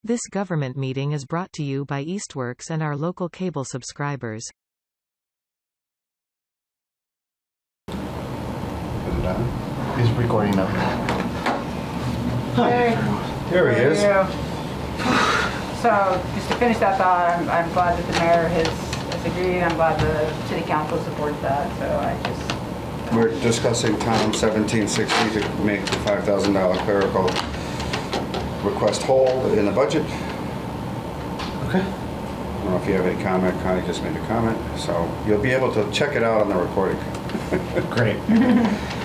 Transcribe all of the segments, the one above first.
This government meeting is brought to you by Eastworks and our local cable subscribers. Is it on? He's recording now. Hey. There he is. So, just to finish that thought, I'm glad that the mayor has agreed. I'm glad the city council supports that. So We're discussing Tom 1760 to make the $5,000 clerical request hold in the budget. Okay. I don't know if you have any comment. Connie just made a comment. So you'll be able to check it out on the recording. Great.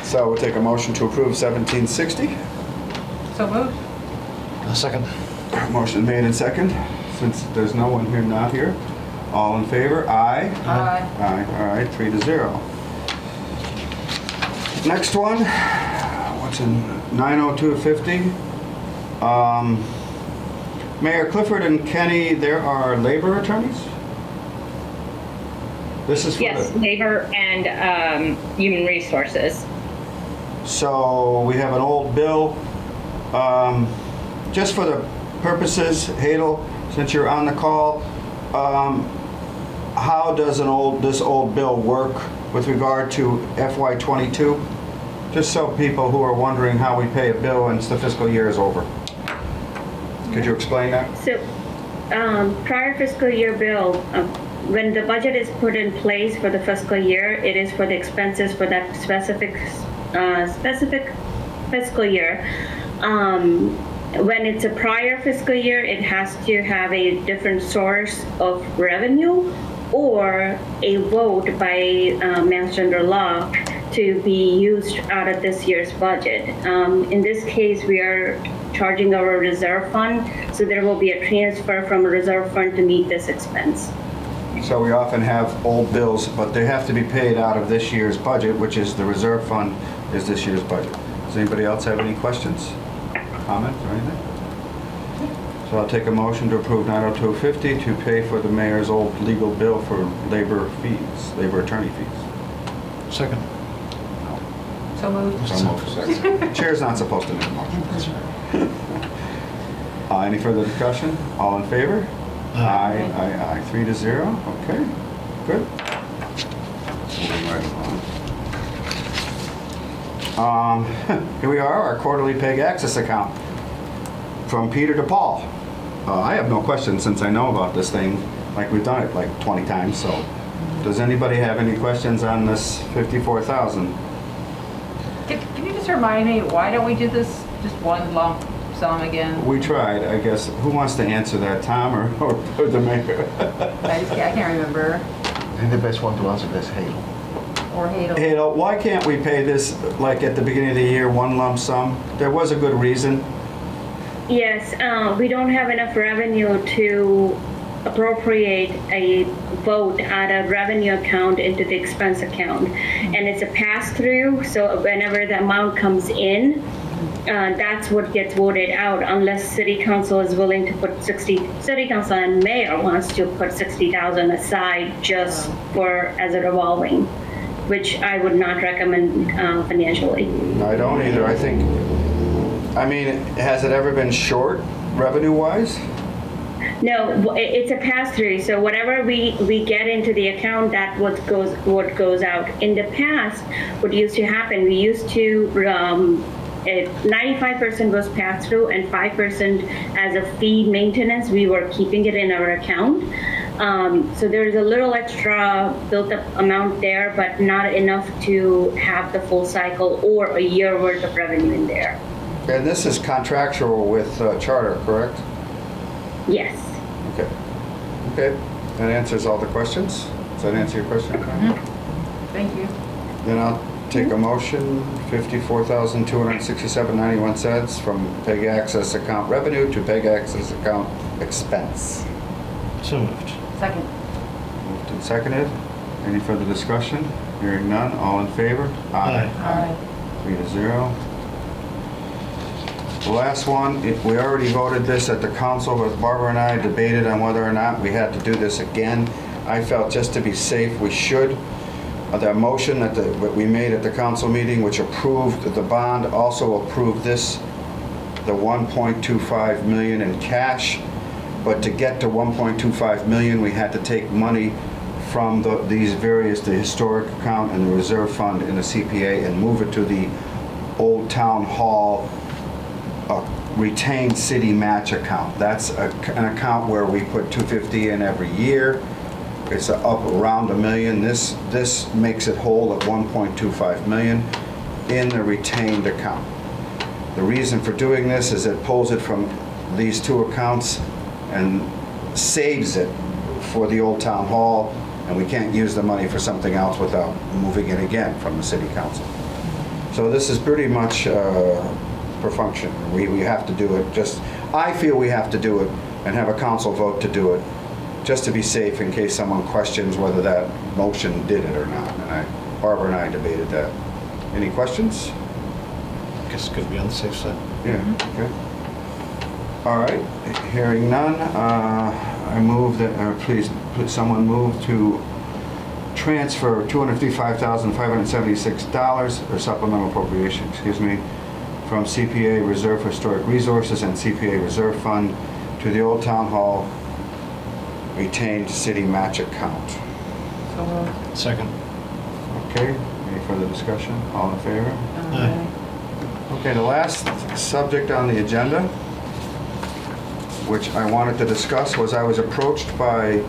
So we'll take a motion to approve 1760. So moved. A second. Motion made and second. Since there's no one here not here, all in favor? Aye. Aye. Aye. All right, 3-0. Next one, what's in 90250? Mayor Clifford and Kenny, there are labor attorneys? This is for Yes, labor and human resources. So we have an old bill. Just for the purposes, Hadel, since you're on the call, how does this old bill work with regard to FY22? Just so people who are wondering how we pay a bill once the fiscal year is over. Could you explain that? So, prior fiscal year bill, when the budget is put in place for the fiscal year, it is for the expenses for that specific fiscal year. When it's a prior fiscal year, it has to have a different source of revenue or a vote by Mass General Law to be used out of this year's budget. In this case, we are charging our reserve fund, so there will be a transfer from a reserve fund to meet this expense. So we often have old bills, but they have to be paid out of this year's budget, which is the reserve fund is this year's budget. Does anybody else have any questions, comments, or anything? So I'll take a motion to approve 90250 to pay for the mayor's old legal bill for labor attorney fees. Second. So moved. So moved. Chair's not supposed to make a motion. Any further discussion? All in favor? Aye. 3-0. Okay, good. Moving right along. Here we are, our quarterly PEG access account from Peter to Paul. I have no questions since I know about this thing, like we've done it like 20 times, so. Does anybody have any questions on this 54,000? Can you just remind me, why don't we do this just one lump sum again? We tried, I guess. Who wants to answer that, Tom or the mayor? I can't remember. I think the best one to answer this, Hale. Or Hadel. Hadel, why can't we pay this like at the beginning of the year, one lump sum? There was a good reason. Yes, we don't have enough revenue to appropriate a vote out of revenue account into the expense account. And it's a pass-through, so whenever the amount comes in, that's what gets voted out unless city council is willing to put city council and mayor wants to put 60,000 aside just for as a revolving, which I would not recommend financially. I don't either. I mean, has it ever been short revenue-wise? No, it's a pass-through. So whatever we get into the account, that's what goes out. In the past, what used to happen, we used to 95% was pass-through and 5% as a fee maintenance. We were keeping it in our account. So there's a little extra built-up amount there, but not enough to have the full cycle or a year worth of revenue in there. And this is contractual with Charter, correct? Yes. Okay. Okay. That answers all the questions. Does that answer your question? Mm-hmm. Thank you. Then I'll take a motion, $54,267.91 from PEG access account revenue to PEG access account expense. So moved. Second. Moved and seconded. Any further discussion? Hearing none. All in favor? Aye. Aye. 3-0. The last one, we already voted this at the council, but Barbara and I debated on whether or not we had to do this again. I felt just to be safe, we should. The motion that we made at the council meeting, which approved the bond, also approved this, the $1.25 million in cash But to get to 1.25 million, we had to take money from the historic account and the reserve fund in the CPA and move it to the old town hall retained city match account. That's an account where we put $250 in every year. It's up around $1 million. This makes it whole at 1.25 million in the retained account. The reason for doing this is it pulls it from these two accounts and saves it for the old town hall, and we can't use the money for something else without moving it again from the city council. So this is pretty much per function. We have to do it. I feel we have to do it and have a council vote to do it, just to be safe in case someone questions whether that motion did it or not. And Barbara and I debated that. Any questions? Guess it's good to be on the safe side. Yeah, okay. All right, hearing none, I move that, please, someone move to transfer $255,576, or supplemental appropriation, excuse me, from CPA Reserve for Historic Resources and CPA Reserve Fund to the Old Town Hall retained city match account. So moved. Second. Okay, any further discussion? All in favor? Aye. Okay, the last subject on the agenda, which I wanted to discuss, was I was approached by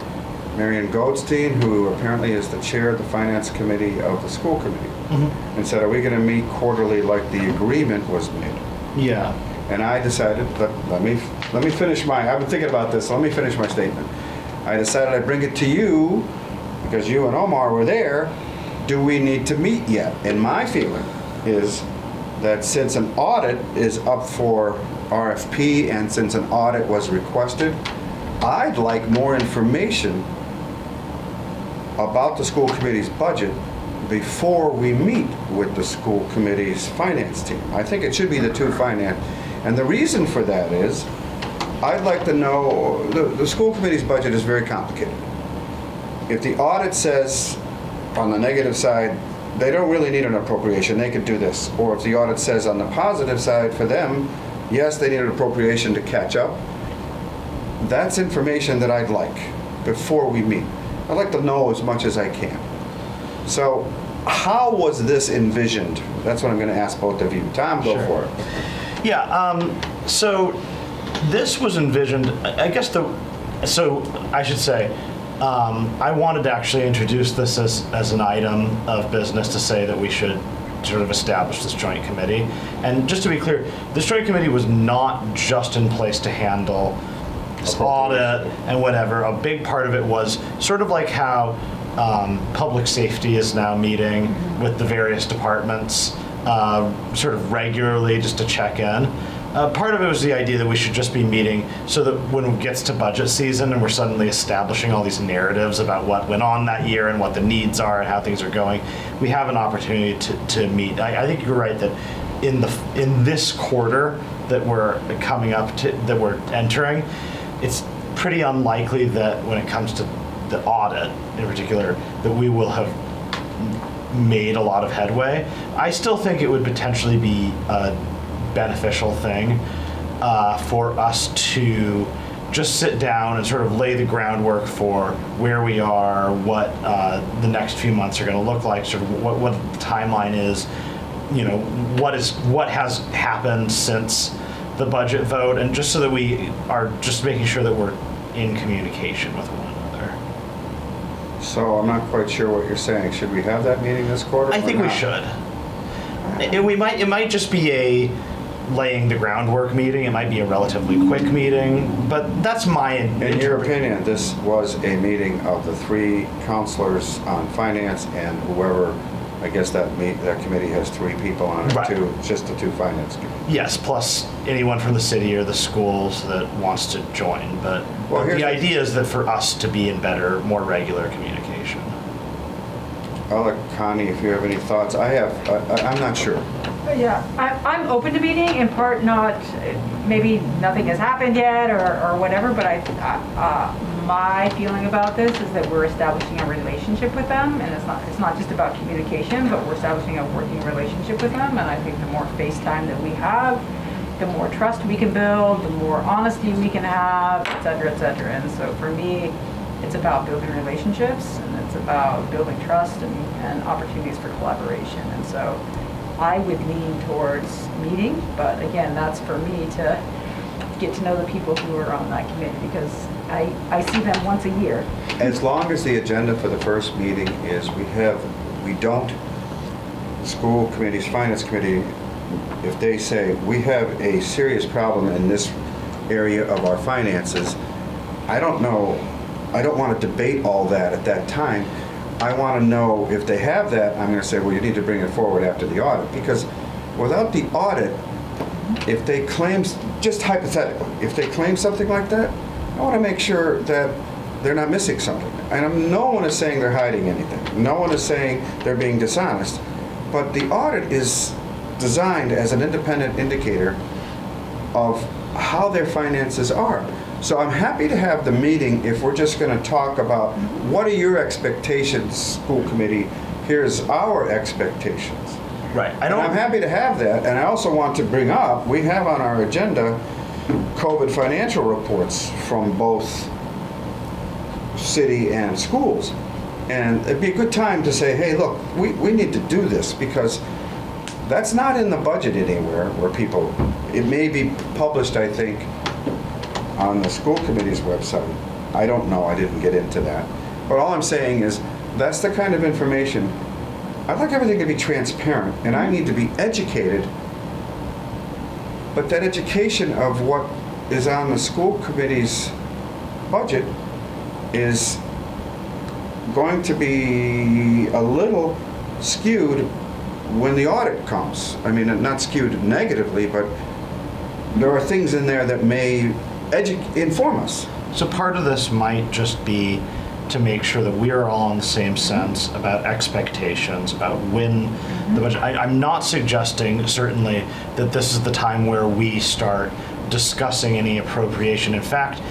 Marion Goldstein, who apparently is the chair of the finance committee of the school committee, and said, are we going to meet quarterly like the agreement was made? Yeah. And I decided, let me finish I've been thinking about this, so let me finish my statement. I decided I'd bring it to you, because you and Omar were there. Do we need to meet yet? And my feeling is that since an audit is up for RFP and since an audit was requested, I'd like more information about the school committee's budget before we meet with the school committee's finance team. I think it should be the two finance. And the reason for that is, I'd like to know, the school committee's budget is very complicated. If the audit says, on the negative side, they don't really need an appropriation, they could do this. Or if the audit says on the positive side for them, yes, they need an appropriation to catch up. That's information that I'd like before we meet. I'd like to know as much as I can. So how was this envisioned? That's what I'm going to ask both of you. Tom, go Sure. for it. Yeah, so this was envisioned, I should say, I wanted to actually introduce this as an item of business to say that we should sort of establish this joint committee. And just to be clear, this joint committee was not just in place to handle this audit and whatever. A big part of it was sort of like how public safety is now meeting with the various departments sort of regularly just to check in. Part of it was the idea that we should just be meeting so that when it gets to budget season and we're suddenly establishing all these narratives about what went on that year and what the needs are and how things are going, we have an opportunity to meet. I think you're right that in this quarter that we're coming up to, that we're entering, it's pretty unlikely that when it comes to the audit in particular, that we will have made a lot of headway. I still think it would potentially be a beneficial thing for us to just sit down and sort of lay the groundwork for where we are, what the next few months are going to look like, sort of what the timeline is, you know, what has happened since the budget vote, and just so that we are just making sure that we're in communication with one another. So I'm not quite sure what you're saying. Should we have that meeting this quarter? I think we should. It might just be a laying the groundwork meeting. It might be a relatively quick meeting, but that's my In your opinion, this was a meeting of the three counselors on finance and whoever, I guess that committee has three people on it Right. too, just the two finance committee. Yes, plus anyone from the city or the schools that wants to join. But here's the idea is that for us to be in better, more regular communication. I'll let Connie, if you have any thoughts. I'm not sure. Yeah, I'm open to meeting, in part not, maybe nothing has happened yet or whatever, but my feeling about this is that we're establishing a relationship with them, and it's not just about communication, but we're establishing a working relationship with them, and I think the more face time that we have, the more trust we can build, the more honesty we can have, et cetera, et cetera. And so for me, it's about building relationships, and it's about building trust and opportunities for collaboration. And so I would lean towards meeting, but again, that's for me to get to know the people who are on that committee, because I see them once a year. As long as the agenda for the first meeting is school committees, finance committee, if they say, we have a serious problem in this area of our finances, I don't want to debate all that at that time. I want to know if they have that. I'm going to say, well, you need to bring it forward after the audit, because without the audit, if they claim, just hypothetically, if they claim something like that, I want to make sure that they're not missing something. And no one is saying they're hiding anything. No one is saying they're being dishonest. But the audit is designed as an independent indicator of how their finances are. So I'm happy to have the meeting if we're just going to talk about what are your expectations, school committee, here's our expectations. Right. And I'm happy to have that, and I also want to bring up, we have on our agenda COVID financial reports from both city and schools. And it'd be a good time to say, hey, look, we need to do this, because that's not in the budget anywhere where people, it may be published, I think, on the school committee's website. I don't know, I didn't get into that. But all I'm saying is, that's the kind of information, I'd like everything to be transparent, and I need to be educated, but that education of what is on the school committee's budget is going to be a little skewed when the audit comes. I mean, not skewed negatively, but there are things in there that may inform us. So part of this might just be to make sure that we are all in the same sense about expectations, about when the budget. I'm not suggesting, certainly, that this is the time where we start discussing any appropriation. In fact,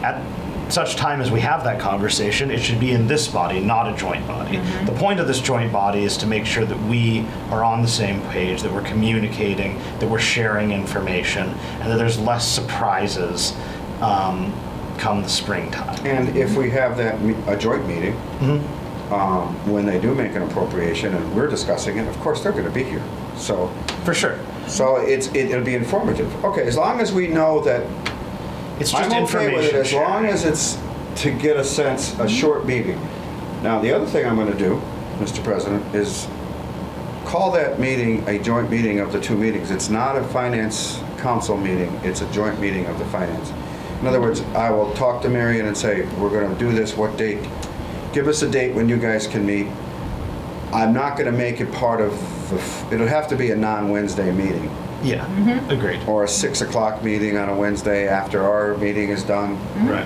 at such time as we have that conversation, it should be in this body, not a joint body. The point of this joint body is to make sure that we are on the same page, that we're communicating, that we're sharing information, and that there's less surprises come the springtime. And if we have a joint meeting, when they do make an appropriation and we're discussing it, of course they're going to be here. So For sure. So it'll be informative. Okay, as long as we know that It's just I'm information okay with it, as long sharing. as it's to get a short meeting. Now, the other thing I'm going to do, Mr. President, is call that meeting a joint meeting of the two meetings. It's not a finance council meeting, it's a joint meeting of the finance. In other words, I will talk to Marion and say, we're going to do this, what date? Give us a date when you guys can meet. I'm not going to make it part of it'll have to be a non-Wednesday meeting. Yeah, agreed. Or a 6 o'clock meeting on a Wednesday after our meeting is done. Right.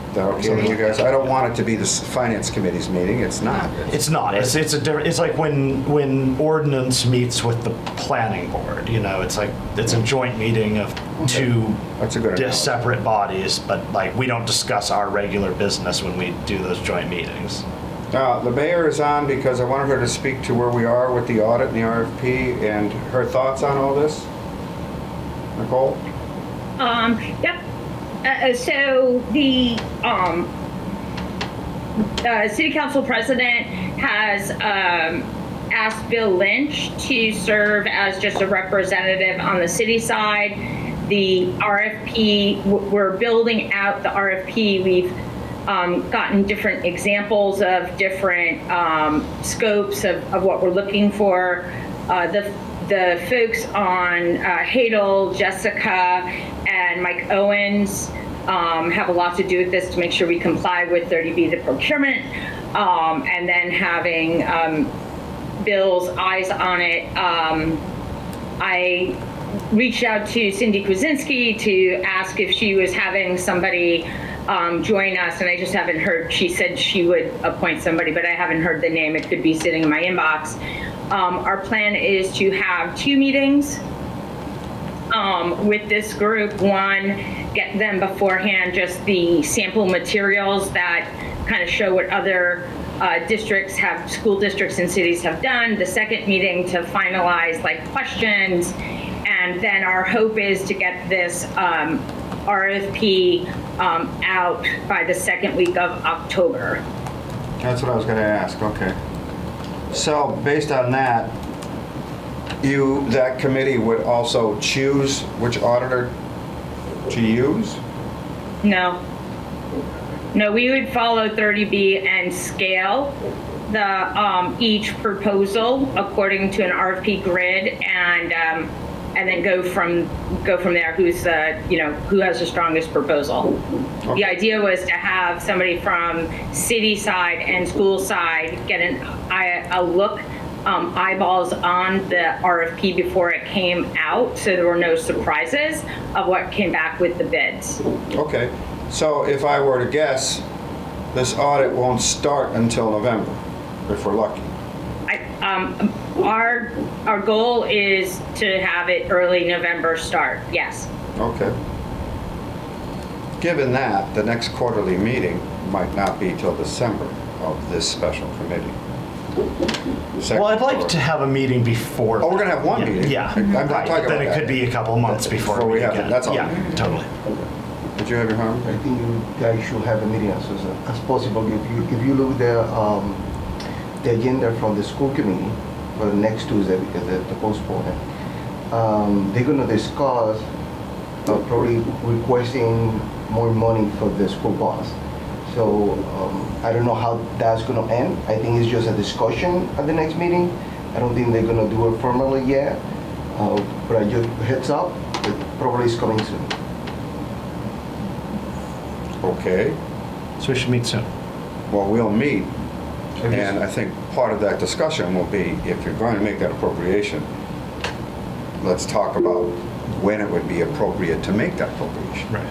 Is that okay with you guys? I don't want it to be the finance committee's meeting. It's not. It's not. It's a different. It's like when ordinance meets with the planning board. You know, it's like it's a joint meeting of two That's a good analogy. separate bodies, but like we don't discuss our regular business when we do those joint meetings. The mayor is on because I wanted her to speak to where we are with the audit and the RFP and her thoughts on all this. Nicole? Yep. So the city council president has asked Bill Lynch to serve as just a representative on the city side. The RFP, we're building out the RFP. We've gotten different examples of different scopes of what we're looking for. The folks on Hadel, Jessica, and Mike Owens have a lot to do with this to make sure we comply with 30B, the procurement, and then having Bill's eyes on it. I reached out to Cindy Kwasinski to ask if she was having somebody join us, and I just haven't heard. She said she would appoint somebody, but I haven't heard the name. It could be sitting in my inbox. Our plan is to have 2 meetings with this group. One, get them beforehand just the sample materials that kind of show what other school districts and cities have done. The second meeting to finalize like questions And then our hope is to get this RFP out by the second week of October. That's what I was gonna ask, okay. So, based on that, that committee would also choose which auditor to use? No. No, we would follow 30B and scale the each proposal according to an RFP grid, and then go from there. Who's who has the strongest proposal? Okay. The idea was to have somebody from city side and school side get a look, eyeballs on the RFP before it came out, so there were no surprises of what came back with the bids. Okay, so if I were to guess, this audit won't start until November, if we're lucky. Our goal is to have it early November start, yes. Okay. Given that, the next quarterly meeting might not be till December of this special committee. Well, I'd like to have a meeting before. Oh, we're gonna have one meeting? Yeah, I'm not right, talking but then about it that. could be a couple months before Before we meet have it, again. that's all. Yeah, totally. Did you have your hand? I think you guys should have a meeting as possible. If you look at the agenda from the school committee for the next Tuesday, because the postponement, they're gonna discuss probably requesting more money for the school bus. So I don't know how that's gonna end. I think it's just a discussion at the next meeting. I don't think they're gonna do it formally yet, but I just heads up, it probably is coming soon. Okay, So we should meet soon. well, we'll meet, and I think part of that discussion will be, if you're going to make that appropriation, let's talk about when it would be appropriate to make that appropriation. Right.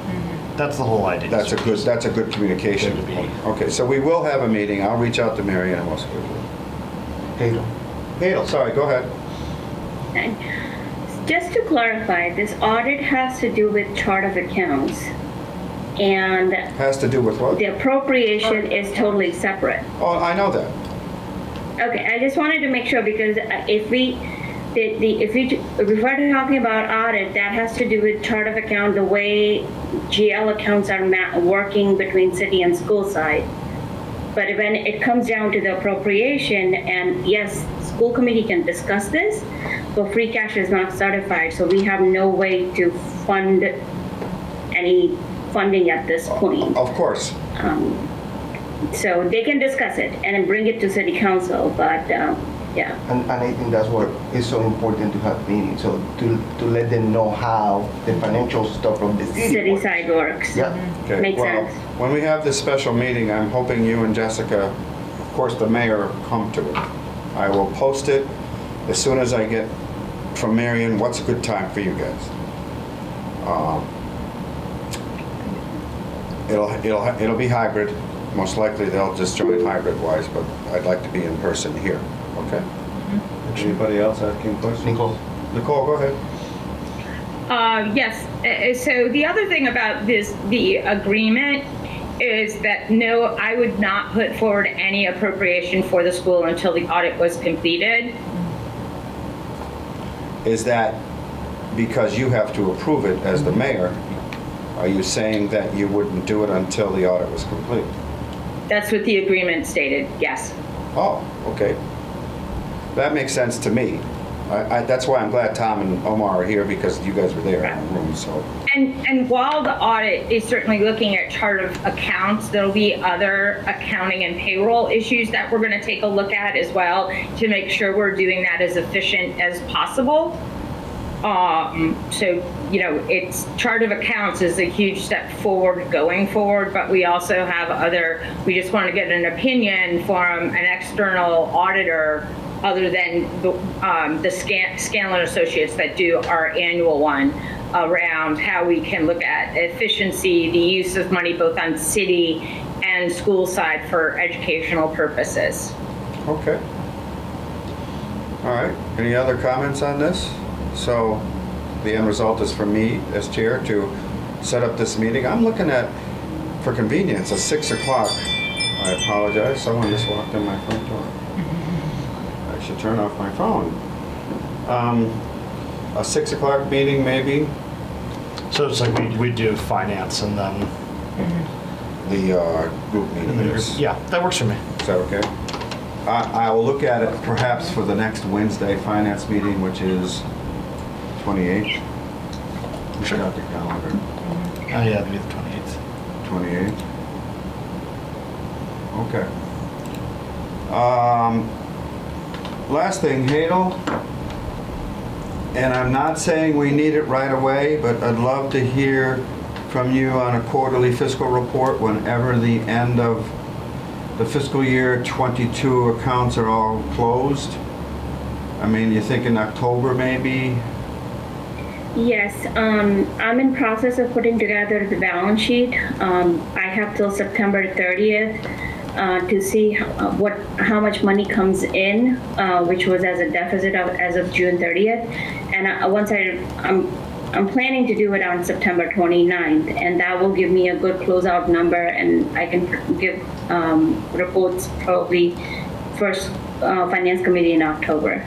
That's the whole idea. That's a good communication. Good to be. Okay, so we will have a meeting. I'll reach out to Mary Ann and we'll schedule it. Hadel, sorry, go ahead. And just to clarify, this audit has to do with chart of accounts, and Has to do with what? the appropriation is totally separate. Oh, I know that. Okay, I just wanted to make sure, because if we're talking about audit, that has to do with chart of account, the way GL accounts are working between city and school side. But when it comes down to the appropriation, and yes, school committee can discuss this, but free cash is not certified, so we have no way to fund any funding at this point. Of course. So they can discuss it and then bring it to city council, but yeah. And I think that's what is so important to have meetings, so to let them know how the financial stuff from the city works. City side works. Yeah. Okay, Makes well, sense. when we have this special meeting, I'm hoping you and Jessica, of course, the mayor, come to it. I will post it as soon as I get from Marion, what's a good time for you guys? It'll be hybrid. Most likely they'll just join hybrid-wise, but I'd like to be in person here, okay? Anybody else asking questions? Nicole? Nicole, go ahead. Yes, so the other thing about the agreement is that no, I would not put forward any appropriation for the school until the audit was completed. Is that because you have to approve it as the mayor? Are you saying that you wouldn't do it until the audit was complete? That's what the agreement stated, yes. Oh, okay. That makes sense to me. That's why I'm glad Tom and Omar are here, because you guys were there in the room, so. And while the audit is certainly looking at chart of accounts, there'll be other accounting and payroll issues that we're going to take a look at as well to make sure we're doing that as efficient as possible. So, it's chart of accounts is a huge step forward going forward, but we also have we just want to get an opinion from an external auditor other than the Scanlon Associates that do our annual one, around how we can look at efficiency, the use of money both on city and school side for educational purposes. Okay. All right. Any other comments on this? So the end result is for me as chair to set up this meeting. I'm looking at, for convenience, a 6 o'clock. I apologize. Someone just walked in my front door. I should turn off my phone. a 6 o'clock meeting maybe? So it's like we do finance and then, The group meeting is. yeah, that works for me. Is that okay? I will look at it perhaps for the next Wednesday finance meeting, which is 28th. Sure. Check out the calendar. Oh, yeah, maybe the 28th. 28th. Okay. Last thing, Hadel, and I'm not saying we need it right away, but I'd love to hear from you on a quarterly fiscal report whenever the end of the fiscal year 22 accounts are all closed. I mean, you think in October maybe? Yes, I'm in process of putting together the balance sheet. I have till September 30th to see how much money comes in, which was as a deficit as of June 30th. And I'm planning to do it on September 29th, and that will give me a good closeout number, and I can give reports probably first finance committee in October.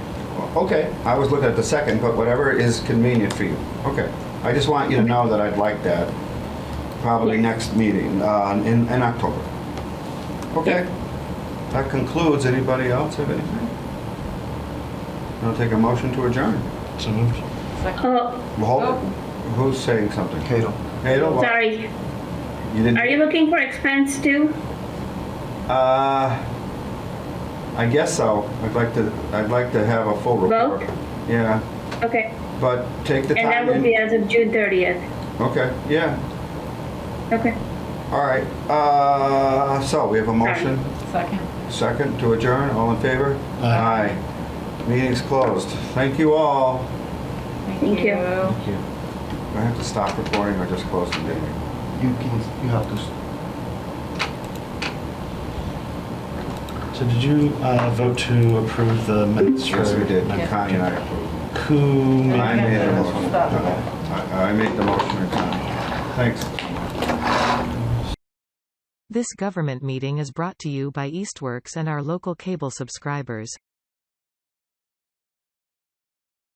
Okay, I was looking at the second, but whatever is convenient for you. Okay, I just want you to know that I'd like that, probably next meeting in October. Okay, that concludes. Anybody else have anything? I'll take a motion to adjourn. So moved. Well, hold it. Who's saying something? Cato. Hadel? what? Sorry, You didn't? are you looking for expense too? I guess so. I'd like to have a full report. Vote? Yeah, Okay, but take the and that time. will be as of June 30th. Okay, yeah. Okay. All right. So we have a motion. Second to adjourn. All in favor? Aye. Meeting's closed. Thank you all. Thank you. Thank you. Do I have to stop recording or just close the meeting? You have to. So did you vote to approve the minutes? Yes, we for- did. Yeah. Connie and I approved. Who made I made a motion. Stop. I made the motion and Connie. Thanks. This government meeting is brought to you by Eastworks and our local cable subscribers.